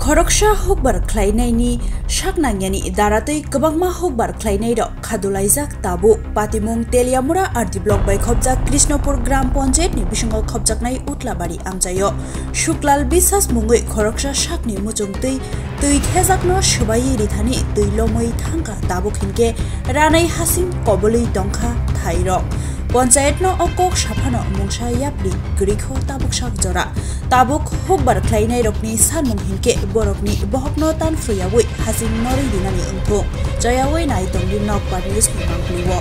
Khoroksa hokbar khlainaini saknangyani daratoi kwbangma hokbar khlainai rok khadulaijak tabu patimung teliamura RD block bai khobjak Krishnapur gram panchayat ni bisingo khobjaknai utlabari amjayo Shuklal Biswas mungoi khoroksa sakni muchungtui tui thejakno shubai rithani tui lomoi thangka tabu khinke ranai hasing koboli tongkha thairok Panchayat no okok saphano mungsa yapli grikho tabuk sak jora tabuk hokbar khlainai rokni sanmung hinke borokni bohokno tan fruyawi hasing nori dinani ungthung jayawai nai tongli nokbar news ni mangpliwo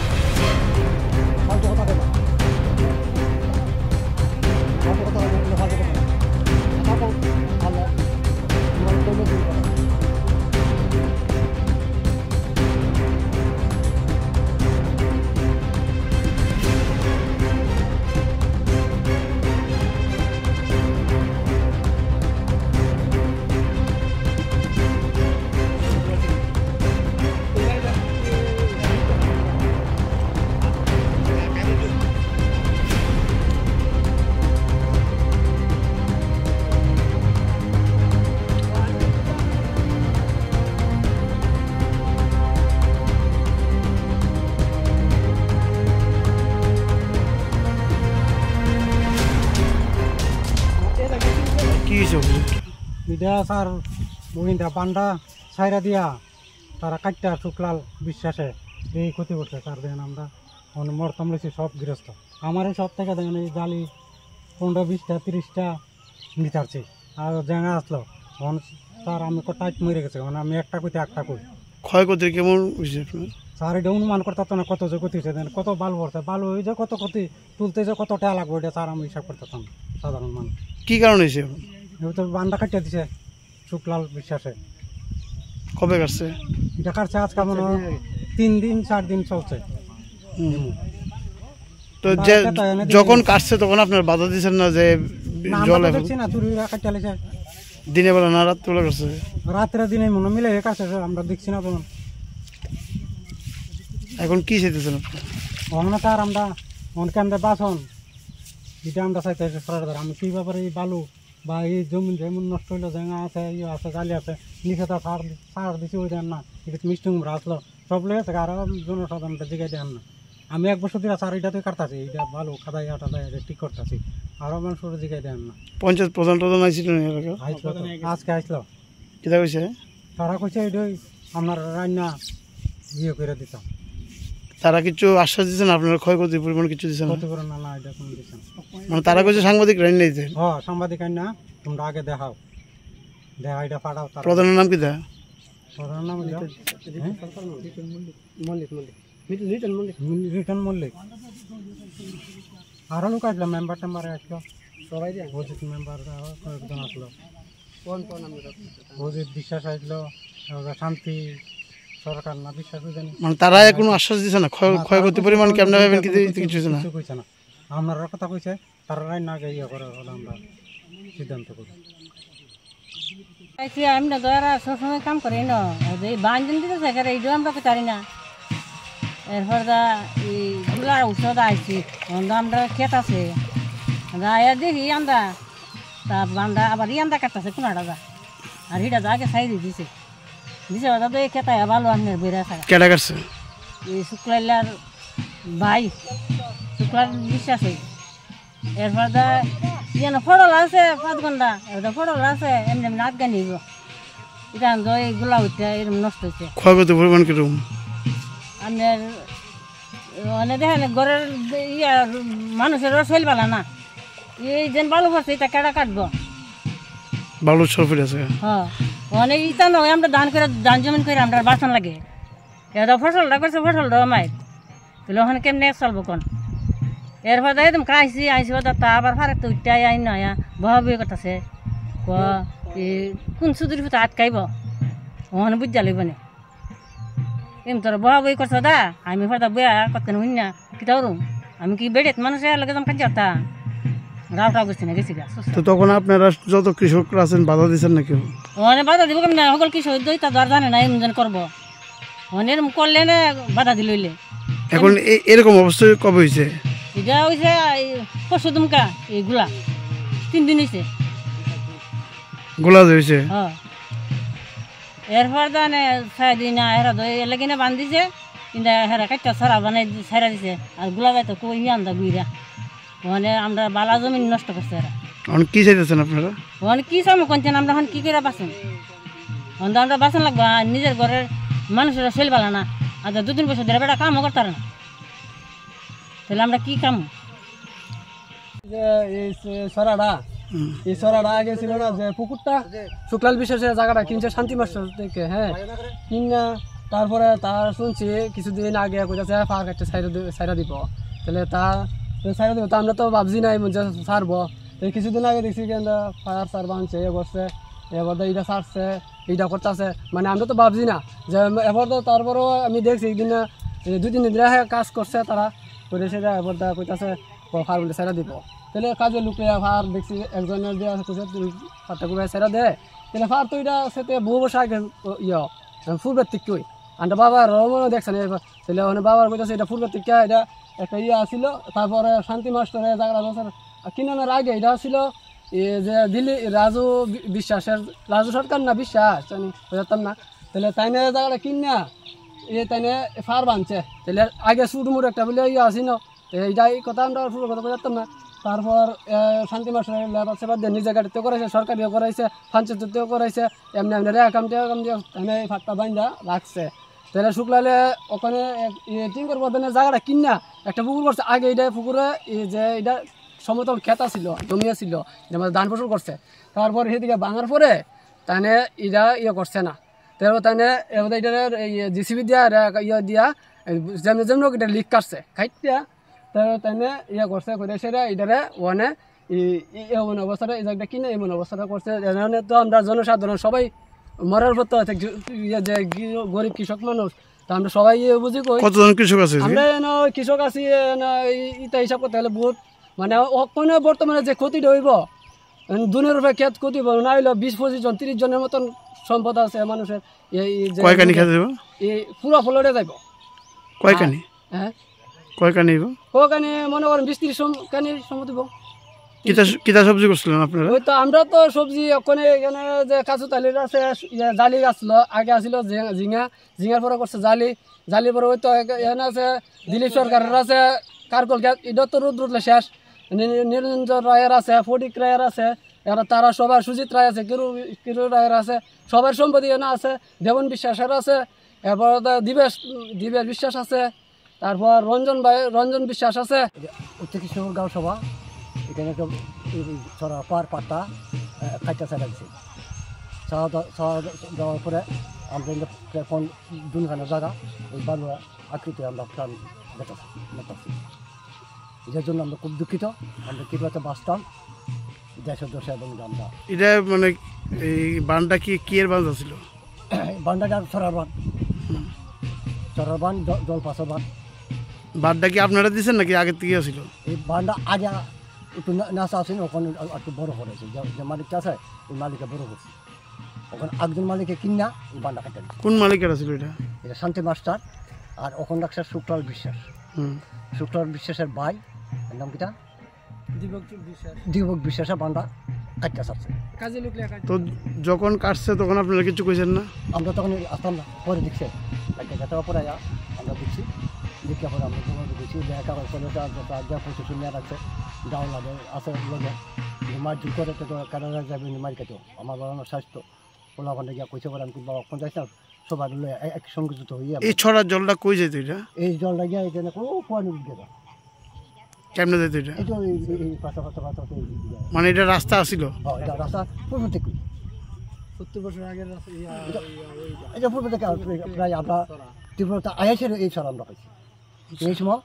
Ida sar Mohinda Panda Saira dia Tara Kaita Shuklal Biswase এই ক্ষতি করছে তার দেন আমরা মরতাম লেছি সব গৃহস্থ আমার সব থেকে দেখেন এই জালি 15-20টা 30টা নিতারছে আর জায়গা আসলো স্যার আমি টাইট মরে গেছে মানে আমি একটা কইতে একটা কই ক্ষয়ক্ষতি কেমন স্যার এটা অনুমান করতে না কত যে ক্ষতি হয়েছে কত বাল পড়ছে বালু হয়ে যে কত ক্ষতি তুলতে যে কত টাকা লাগবে এটা স্যার আমি হিসাব করতে সাধারণ মানুষ কি কারণে হয়েছে তো বান্দা কাটিয়ে দিছে শুক্লাল বিশ্বাসে কবে কাটছে এটা কাটছে আজকে মনে 3 দিন 4 দিন চলছে তো যখন কাটছে তখন আপনার বাধা দিচ্ছেন না যে জল দেখছি না তুই কাটিয়ে লেছে দিনে বেলা না রাত বেলা কাটছে রাত্রে দিনে মনে মিলে কাটছে আমরা দেখছি না তখন এখন কি চাইতেছেন আপনি ওখানে স্যার আমরা অনেকে আমরা বাসন এটা আমরা চাইতেছি সরকার আমি কি ব্যাপারে এই বালু বা এই জমিন যেমন নষ্ট হইলো জায়গা আছে ইয়ে আছে জালি আছে নিচে তো সার দিছি ওই দেন না এটা মিষ্টি কুমড়া আসলো সব লেগেছে আর জনসাধারণটা জিগাই দেন না আমি 1 বছর ধরে স্যার এটাতে কাটতেছি এটা ভালো খাদাই আটাদাই ঠিক করতেছি আরও মানুষের জিগাই দেন না পঞ্চায়েত প্রধান আইছিল আজকে আসলো কিতা কইছে তারা কইছে এটাই আপনার রান্না ইয়ে করে দিতাম তারা কিছু আশ্বাস দিচ্ছেন আপনার ক্ষয়ক্ষতির পরিমাণ কিছু দিচ্ছেন ক্ষতিপূরণ না এটা কোনো দিচ্ছেন মানে তারা কইছে সাংবাদিক রাইন নিতে হ্যাঁ সাংবাদিক না তোমরা আগে দেখাও দেখা এটা পাঠাও প্রধানের নাম কি দা প্রধানের নাম রিটন মল্লিক আরো লোক আসলো মেম্বার টেম্বারে আসলো সবাই অজিত মেম্বার কয়েকজন আসলো অজিত বিশ্বাস আসলো শান্তি সরকার না বিশ্বাস জানি মানে তারা কোনো আশ্বাস দিছে না ক্ষয়ক্ষতির পরিমাণ কেমন হবে কিছু না কইছে না আপনারা কথা কইছে তারা রাইন না ইয়ে করে আমরা সিদ্ধান্ত করি আমি না দয়ারা সবসময় কাম করি না বাঞ্জন দিতে থাকে এইটাও আমরা পারি না এরপর এই গুলার ঔষধ আইছি আমরা ক্ষেত আছে আয়া দেখি আন্দা তা বান্দা আবার ইয়ান্দা কাটতেছে কোনাটা যা আর হিটা যা আগে সাইড দিছে দিছে ওটা তো এই খেতায় ভালো আপনার বেড়া থাকা কেটা কাটছে এই শুক্লাইলার ভাই শুক্লার বিশ্বাস হই এরপর যেন ফটল আছে 5 ঘন্টা এটা ফটল আছে এমনি এমনি আটকা নিব এটা এইগুলা হইতে এরকম নষ্ট হয়েছে ক্ষয়ক্ষতির পরিমাণ কিরকম আপনার মানে দেখেন ঘরের ইয়া মানুষের শৈল বালা না এই যেন বালু পড়ছে এটা কেটা কাটবো বালুর সরফিট আছে হ্যাঁ অনেক ইটা নয় আমরা ধান জমিন করে আমরা বাসন লাগে এটা ফসলটা করছে ফসলটা মাই তাহলে ওখানে কেমনে চলবো কোন এরপর একদম আইসি তা আবার ফারে তো উঠতে আই নয়া বহাবি কথাছে কোন সুদূর ফুটা আটকাইব ওখানে বুঝা লাগব না এম তোর বহাবই করছো দা আমি ফটা বয়া করতে হইন না কি তাও আমি কি বেড়ে মানুষের লাগে কাজ করতা রাউটা করছি না গেছি তো তখন আপনারা যত কৃষকরা আছেন বাধা দিচ্ছেন না কেউ ওখানে বাধা দিব কেমন সকল কৃষক তা দর জানে না এমন করবো ওখানে এরকম করলে না বাধা দিলে এখন এরকম অবস্থা কবে হয়েছে এটা হয়েছে পরশু দুমকা এইগুলা 3 দিন হয়েছে গোলা হয়েছে হ্যাঁ এরপর দানে ছাই দিই না হেরা তো এলে কিনে বান্ধিছে কিন্তু হেরা কাটটা ছড়া বানাই ছাইরা দিছে আর গুলা গাই তো কই আন্দা গুইরা মানে আমরা বালা জমিন নষ্ট করছে এরা এখন কি চাইতেছেন আপনারা মানে কি সামো কোনছেন আমরা এখন কি করে বাঁচুন আমরা বাঁচান লাগবো নিজের ঘরের মানুষেরা সেল পালা না আর 2-3 বছর ধরে বেটা কামও করতার না তাহলে আমরা কি কাম এই সরাটা আগে ছিল না যে পুকুরটা শুক্লাল বিশ্বাসের জায়গাটা কিনছে শান্তি মাস্টার থেকে হ্যাঁ কিনা তারপরে তার শুনছি কিছুদিন আগে কোথাছে ফাঁক একটা সাইডা দিব তাহলে সাইডা দিব তো আমরা তো ভাবছি নাই যে ছাড়বো কিছুদিন আগে দেখছি কেন ফায়ার সার বানছে এ করছে এবার তো এইটা ছাড়ছে এইটা করতেছে মানে আমরা তো ভাবছি না যে এবার তো তারপরেও আমি দেখছি একদিন 2-3 দিন ধরে কাজ করছে তারা করে সেটা এবার কইতাছে ফার বলে সাইডা দিব তাহলে কাজে লুকে ফার দেখছি একজনের দিয়ে ফারটা করে সাইডা দেয় তাহলে ফার তো এটা সেতে বহু বছর আগে ফুলবের থেকে কই আমরা বাবার রমনও দেখছেন তাহলে ওখানে বাবার কইতাছে এটা ফুলবের থেকে এটা একটা আসিল তারপরে শান্তি মাস্টারের জায়গাটা বছর কিনানোর আগে এটা ছিল যে দিল্লি রাজু সরকার না বিশ্বাস জানি বুঝতাম না তাহলে তাইনে জায়গাটা কিনা তাইনে ফার বানছে তাহলে আগে সুটমুট একটা বলে আসিল এইটাই কথা আমরা পুরো কথা বুঝতাম না তারপর শান্তি মাস্টার লেবার সেবার দিয়ে নিজে গাড়িতেও করাইছে সরকারিও করাইছে পঞ্চায়েতেও করাইছে এমনি এমনি কাম দিয়ে তাইনে ফাঁকটা বাইন্দা রাখছে তাহলে শুক্লালে ওখানে টিঙ্কর বদনে জায়গাটা কিনা একটা পুকুর করছে আগে এইটা পুকুরে যে এটা সমতল খেতা ছিল জমিয়া ছিল এটা আমাদের ধান ফসল করছে তারপর সেদিকে ভাঙার পরে তাইনে এটা করছে না তারপর তাইনে এটার জিসিবি দিয়া দিয়া যেমনি যেমন এটা লিক কাটছে খাইটা তারপর তাইনে করছে করে সেটা এটারে ওখানে এমন অবস্থাটা এই জায়গাটা কিনে এমন অবস্থাটা করছে তো আমরা জনসাধারণ সবাই মরার পর তো যে গরিব কৃষক মানুষ তা আমরা সবাই বুঝি কতজন কৃষক আছে আমরা কৃষক আছি ইটা হিসাব করতে হলে বহুত মানে ওখানে বর্তমানে যে ক্ষতিটা হইব দুনের উপরে ক্ষেত ক্ষতি হইব না হইলো 20-25 জন 30 জনের মতন সম্পদ আছে মানুষের কয়কানি খেতে দেব এই পুরো ফলরে যাইব কয়কানি হ্যাঁ কয়কানি হইব ওখানে মনে করেন 20-30 কানি সম্পদ হইব কিতা সবজি করছিলেন আপনারা ওই তো আমরা তো সবজি ওখানে এখানে যে কাজু তালির আছে জালি আসছিল আগে আসছিল ঝিঙার পরে করছে জালির পরে ওই তো এখানে আছে দিলীপ সরকারের আছে কারকল এটা তো রোদ রোদলে শেষ নিরঞ্জন রায়ের আছে ফটিক রায়ের আছে এরা তারা সবার সুজিত রায় আছে কিরু রায়ের আছে সবার সম্পত্তি এখানে আছে দেবন বিশ্বাসের আছে এরপর দিবেশ বিশ্বাস আছে তারপর রঞ্জন বিশ্বাস আছে উত্তর কৃষ্ণপুর গাঁও সভা এখানে একটা ছড়া পাতা খাইটা চালাইছে দেওয়ার পরে আমরা এখন দুখানা জায়গা ওই বালু আকৃতি আমরা প্রাণ দেখতেছি এটার জন্য আমরা খুব দুঃখিত আমরা কীভাবে বাঁচতাম দেশের দোষে এবং আমরা এটা মানে এই বানটা কি এর বান ছিল বানটা ছড়ার বান জল পাশার বান বানটা কি আপনারা দিচ্ছেন নাকি আগের থেকে ছিল এই বানটা আগে একটু নাচা আছে ওখানে একটু বড় করেছে যে মালিকটা আছে ওই মালিকটা বড় করছে ওখানে একজন মালিকে কিনা ওই বানটা কাটা দিচ্ছে কোন মালিকেরা ছিল এটা শান্তি মাস্টার আর ওখানে রাখছে শুক্লাল বিশ্বাসের ভাই এর নাম কিটা দীপক বিশ্বাসের বানটা কাটতে চাচ্ছে তো যখন কাটছে তখন আপনারা কিছু কইছেন না আমরা তখন আসতাম না পরে দেখছি একটা পরে আমরা দেখছি দেখে পরে আমরা দেখছি দেখা প্রশাসন নিয়ে রাখছে ডাউন লাগে আছে লগে মার জুট করে তো কারণে যাবে মার কেটেও আমার বাবার স্বাস্থ্য ওলা ওখানে গিয়া কইছে পরে আমি বাবা ওখানে যাইতাম সবাই এক সংযুক্ত হইয়া এই ছড়ার জলটা কই যেত এটা এই জলটা গিয়া এখানে পানি গেল কেমনে যেত এটা এটা এই পাশা মানে এটা রাস্তা আসিল এটা রাস্তা পূর্ব থেকে 70 বছর আগের রাস্তা এটা পূর্ব থেকে প্রায় আমরা তীব্রতা আয়াসের এই ছড়া আমরা পাইছি এই সময়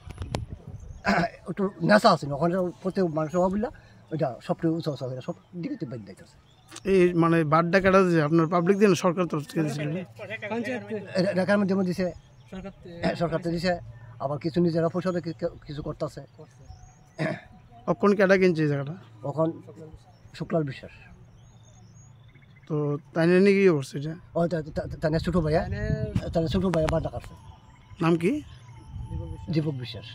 একটু নেশা আছে ওখানে প্রত্যেক মানুষ বললা ওইটা সবটাই উঁচু হয়ে সব দিকে বেঁধে দিতেছে এই মানে বাড্ডা কাটা দিয়েছে আপনার পাবলিক দিয়ে সরকার তরফ থেকে দিয়েছিল ঢাকার মধ্যে দিছে সরকার তো দিছে আবার কিছু নিজেরা পয়সাতে কিছু করতেছে কখন কেটা কিনছে এই জায়গাটা ওখন শুক্লাল বিশ্বাস তো তাই নিয়ে কি করছে এটা ও তাই ছোট ভাইয়া বাড্ডা কাটছে নাম কি দীপক বিশ্বাস